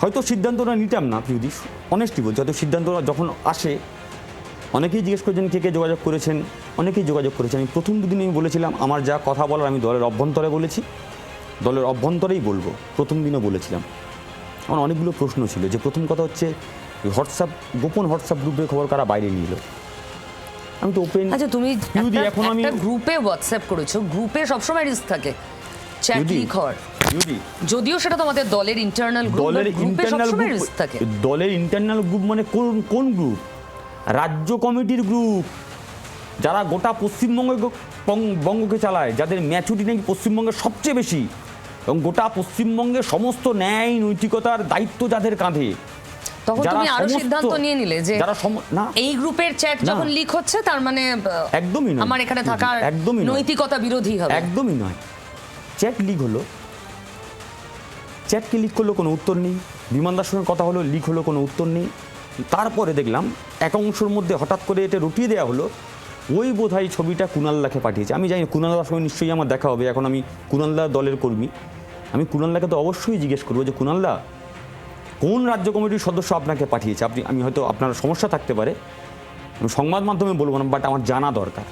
হয়তো সিদ্ধান্তটা নিতাম না পিউদি, অনেস্টলি বলছি, হয়তো সিদ্ধান্তটা যখন আসে অনেকেই জিজ্ঞেস করেছেন কে কে যোগাযোগ করেছেন, অনেকেই যোগাযোগ করেছেন। আমি প্রথম দুদিন আমি বলেছিলাম আমার যা কথা বলার আমি দলের অভ্যন্তরে বলেছি, দলের অভ্যন্তরেই বলবো, প্রথম দিনও বলেছিলাম। আমার অনেকগুলো প্রশ্ন ছিল, যে প্রথম কথা হচ্ছে হোয়াটসঅ্যাপ, গোপন হোয়াটসঅ্যাপ গ্রুপের খবর কারা বাইরে নিয়ে এলো। আমি তো ওপেন, আচ্ছা তুমি এখন আমি একটা গ্রুপে হোয়াটসঅ্যাপ করেছো, গ্রুপে সবসময় রিস্ক থাকে চ্যাট লিক হওয়ার, যদিও সেটা তোমাদের দলের ইন্টারনাল গ্রুপ, দলের গ্রুপে ইন্টারনাল সবসময় গ্রুপ, রিস্ক থাকে। দলের ইন্টারনাল গ্রুপ মানে কোন গ্রুপ? রাজ্য কমিটির গ্রুপ, যারা গোটা বঙ্গকে চালায়, যাদের ম্যাচুরিটি নাকি পশ্চিমবঙ্গের সবচেয়ে বেশি, এবং গোটা পশ্চিমবঙ্গের সমস্ত ন্যায় নৈতিকতার দায়িত্ব যাদের কাঁধে, তখন তুমি আরো সিদ্ধান্ত নিয়ে নিলে যে না, এই গ্রুপের চ্যাট যখন লিক হচ্ছে তার মানে একদমই নয়, আমার এখানে থাকার একদমই নৈতিকতা বিরোধী হবে। একদমই নয়। চ্যাট লিক হলো, চ্যাটকে লিক করলো, কোনো উত্তর নেই। বিমানদার সঙ্গে কথা হলো, লিক হলো, কোনো উত্তর নেই। তারপরে দেখলাম এক অংশের মধ্যে হঠাৎ করে এটা রটিয়ে দেওয়া হলো, ওই বোধহয় ছবিটা কুণালদাকে পাঠিয়েছে। আমি জানি কুণালদার সঙ্গে নিশ্চয়ই আমার দেখা হবে, এখন আমি কুণালদা দলের কর্মী, আমি কুণালদাকে তো অবশ্যই জিজ্ঞেস করবো যে কুণালদা কোন রাজ্য কমিটির সদস্য আপনাকে পাঠিয়েছে। আমি হয়তো আপনার সমস্যা থাকতে পারে, আমি সংবাদ মাধ্যমে বলবো না, বাট আমার জানা দরকার।